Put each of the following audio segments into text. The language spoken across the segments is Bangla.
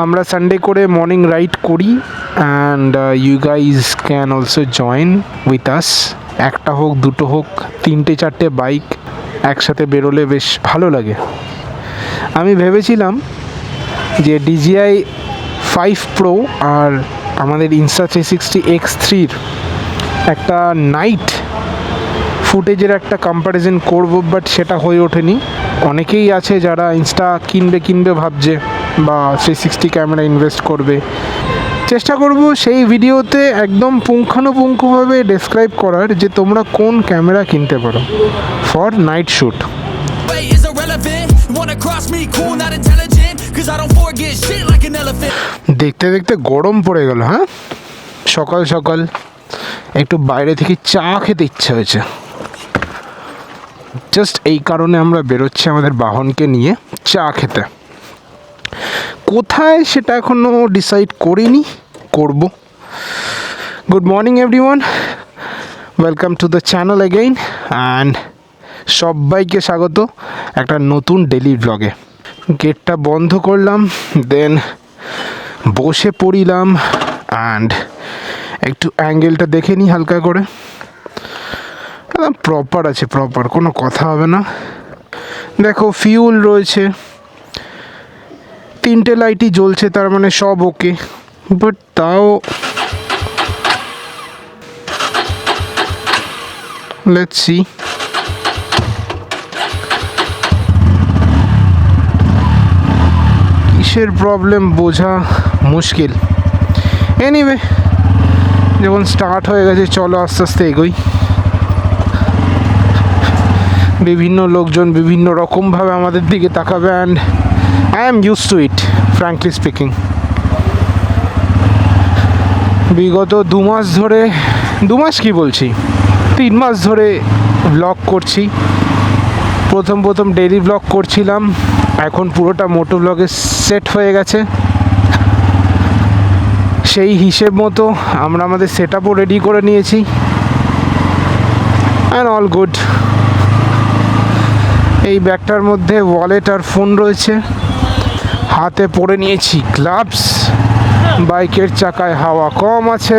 আমরা সানডে করে মর্নিং রাইড করি and you guys can also join with us. একটা হোক, দুটো হোক, তিনটে চারটে বাইক একসাথে বেরোলে বেশ ভালো লাগে। আমি ভেবেছিলাম যে DJI 5 Pro আর আমাদের Insta360X3-র একটা নাইট ফুটেজের একটা কম্প্যারিজন করব, বাট সেটা হয়ে ওঠেনি। অনেকেই আছে যারা ইনস্টা কিনবে ভাবছে বা 360 ক্যামেরা ইনভেস্ট করবে। চেষ্টা করব সেই ভিডিওতে একদম পুঙ্খানুপুঙ্খভাবে ডেসক্রাইব করার যে তোমরা কোন ক্যামেরা কিনতে পারো ফর নাইট শ্যুট। দেখতে দেখতে গরম পড়ে গেল। হ্যাঁ, সকাল সকাল একটু বাইরে থেকে চা খেতে ইচ্ছা হয়েছে। জাস্ট এই কারণে আমরা বেরোচ্ছি আমাদের বাহনকে নিয়ে চা খেতে। কোথায় সেটা এখনও ডিসাইড করিনি, করব। Good morning everyone, welcome to the channel again and সবাইকে স্বাগত একটা নতুন ডেলি ব্লগে। গেটটা বন্ধ করলাম, দেন বসে পড়িলাম অ্যান্ড একটু অ্যাঙ্গেলটা দেখে নিই হালকা করে। প্রপার আছে, প্রপার, কোনো কথা হবে না। দেখো ফিউল রয়েছে, তিনটে লাইটই জ্বলছে, তার মানে সব ওকে। বাট তাও লেটস সি। কিসের প্রবলেম বোঝা মুশকিল। এনিওয়ে, যখন স্টার্ট হয়ে গেছে চলো আস্তে আস্তে এগোই। বিভিন্ন লোকজন বিভিন্ন রকমভাবে আমাদের দিকে তাকাবে and I am use to it, frankly speaking. বিগত 2 মাস ধরে, 2 মাস কি বলছি, 3 মাস ধরে ব্লগ করছি। প্রথম ডেইলি ব্লগ করছিলাম, এখন পুরোটা মোটো ব্লগে সেট হয়ে গেছে। সেই হিসেব মতো আমরা আমাদের সেট আপও রেডি করে নিয়েছি অ্যান্ড অল গুড। এই ব্যাগটার মধ্যে ওয়ালেট আর ফোন রয়েছে, হাতে পরে নিয়েছি গ্লাভস। বাইকের চাকায় হাওয়া কম আছে,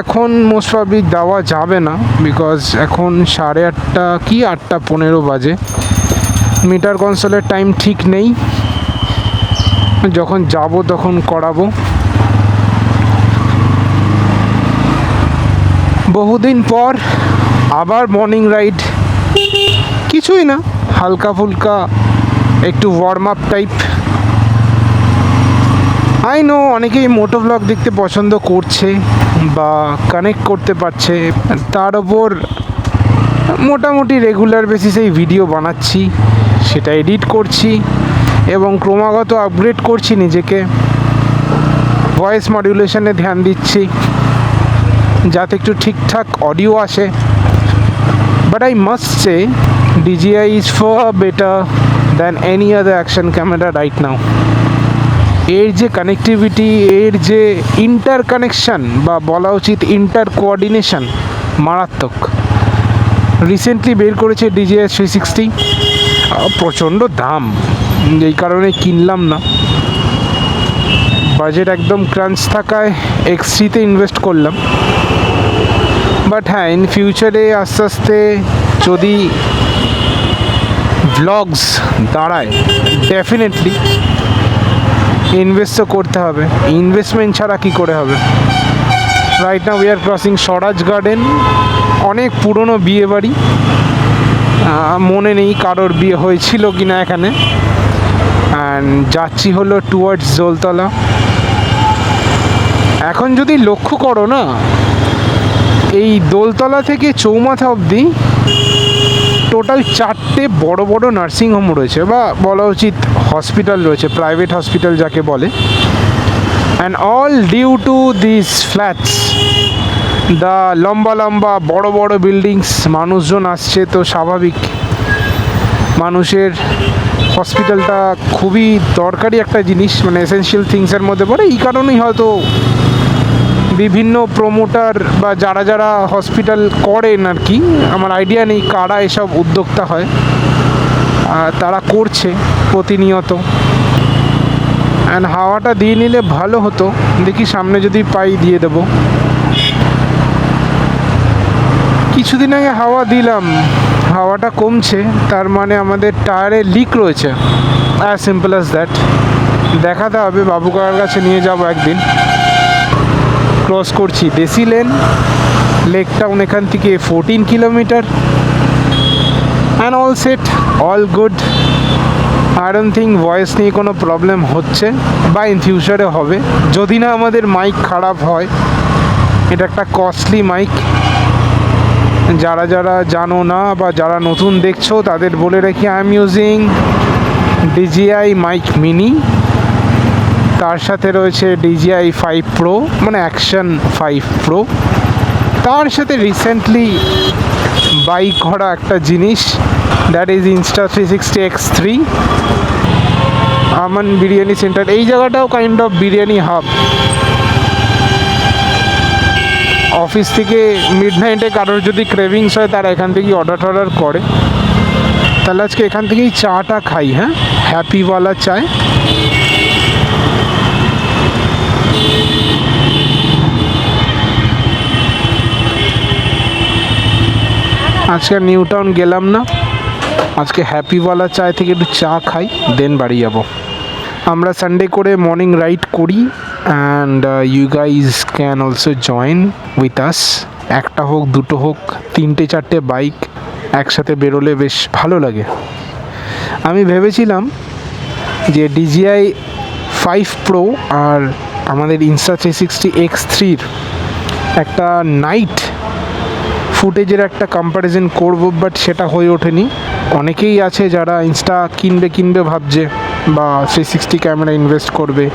এখন মোস্ট প্রবাবলি দেওয়া যাবে না, বিকজ এখন 8:30 কি 8:15 বাজে। মিটার কনসোলের টাইম ঠিক নেই, যখন যাব তখন করাবো। বহুদিন পর আবার মর্নিং রাইড, কিছুই না, হালকা ফুলকা একটু warm up type. I know অনেকেই মোটো ব্লগ দেখতে পছন্দ করছে বা কানেক্ট করতে পারছে, তার ওপর মোটামুটি রেগুলার বেসিসেই ভিডিও বানাচ্ছি, সেটা এডিট করছি এবং ক্রমাগত আপগ্রেড করছি নিজেকে। ভয়েস মডুলেশনে ধ্যান দিচ্ছি যাতে একটু ঠিকঠাক অডিও আসে। But I must say DJI is far better than any other action camera right now. এর যে কানেক্টিভিটি, এর যে ইন্টার কানেকশান বা বলা উচিত ইন্টার কোঅর্ডিনেশন মারাত্মক। রিসেন্টলি বের করেছে DJI 360, প্রচণ্ড দাম, এই কারণে কিনলাম না। বাজেট একদম ক্রাঞ্চ থাকায় X3-তে ইনভেস্ট করলাম। বাট হ্যাঁ, ইন ফিউচারে আস্তে আস্তে যদি ব্লগস দাঁড়ায় ডেফিনেটলি ইনভেস্টও করতে হবে। ইনভেস্টমেন্ট ছাড়া কী করে হবে। Right now we are crossing Swaraj garden, অনেক পুরনো বিয়ে বাড়ি, মনে নেই কারোর বিয়ে হয়েছিল কি না এখানে। অ্যান্ড যাচ্ছি হলো টুয়ার্ডস দোলতলা। এখন যদি লক্ষ্য করো না, এই দোলতলা থেকে চৌমাথা অবধি টোটাল 4টে বড় বড় নার্সিংহোম রয়েছে, বা বলা উচিত হসপিটাল রয়েছে, প্রাইভেট হসপিটাল যাকে বলে। And all due to this flats, the লম্বা লম্বা বড় বড় বিল্ডিংস। মানুষজন আসছে তো স্বাভাবিক, মানুষের হসপিটালটা খুবই দরকারি একটা জিনিস, মানে এসেনশিয়াল থিংসের মধ্যে পড়ে। এই কারণেই হয়তো বিভিন্ন প্রমোটার বা যারা যারা হসপিটাল করেন আর কি, আমার আইডিয়া নেই কারা এসব উদ্যোক্তা হয়, তারা করছে প্রতিনিয়ত। অ্যান্ড হাওয়াটা দিয়ে নিলে ভালো হতো, দেখি সামনে যদি পাই দিয়ে দেবো। কিছুদিন আগে হাওয়া দিলাম, হাওয়াটা কমছে, তার মানে আমাদের টায়ারে লিক রয়েছে, অ্যাজ সিম্পল অ্যাজ দ্যাট। দেখাতে হবে, বাবু কাকার কাছে নিয়ে যাব একদিন। ক্রস করছি দেশি লেন, লেক টাউন এখান থেকে 14 kilometre, and all set, all good. I don't think voice নিয়ে কোনো প্রবলেম হচ্ছে বা ইন ফিউচারে হবে, যদি না আমাদের মাইক খারাপ হয়। এটা একটা কস্টলি মাইক, যারা যারা জানো না বা যারা নতুন দেখছো তাদের বলে রাখি, I am using DJI mic mini, তার সাথে রয়েছে DJI 5 Pro, মানে অ্যাকশন 5 Pro। তার সাথে রিসেন্টলি বাই করা একটা জিনিস, that is Insta360 X3। Aman biryani centre, এই জায়গাটাও kind of biryani hub. Office থেকে মিডনাইটে কারোর যদি ক্রেভিংস হয় তারা এখান থেকেই অর্ডার করে। তাহলে আজকে এখান থেকেই চাটা খাই। হ্যাঁ, হ্যাপিওয়ালা চায়। আজকে নিউ টাউন গেলাম না, আজকে হ্যাপিওয়ালা চায় থেকে একটু চা খাই, দেন বাড়ি যাব। আমরা সানডে করে মর্নিং রাইড করি, and you guys can also join with us. একটা হোক, দুটো হোক, 3-4টে বাইক একসাথে বেরোলে বেশ ভালো লাগে। আমি ভেবেছিলাম যে DJI 5 Pro আর আমাদের Insta360 X3-র একটা নাইট ফুটেজের একটা কম্প্যারিজন করব, বাট সেটা হয়ে ওঠেনি। অনেকেই আছে যারা ইনস্টা কিনবে ভাবছে, বা 360 ক্যামেরা ইনভেস্ট করবে।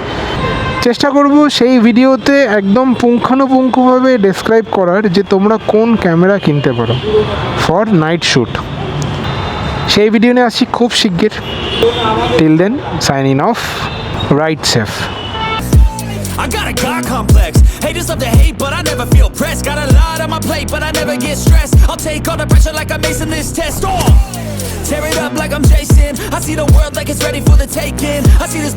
চেষ্টা করব সেই ভিডিওতে একদম পুঙ্খানুপুঙ্খভাবে ডেসক্রাইব করার যে তোমরা কোন ক্যামেরা কিনতে পারো ফর নাইট শ্যুট। সেই ভিডিও নিয়ে আসছি খুব শিগগির। Till then, signing off, ride safe. I got a God complex. Haters love to hate, but I never feel pressed. Got a lot on my plate, but I never get stressed. I'll take all the pressure like I'm acing this test. Tear it up like I'm Jason. I see the world like it's ready for the taking. I see this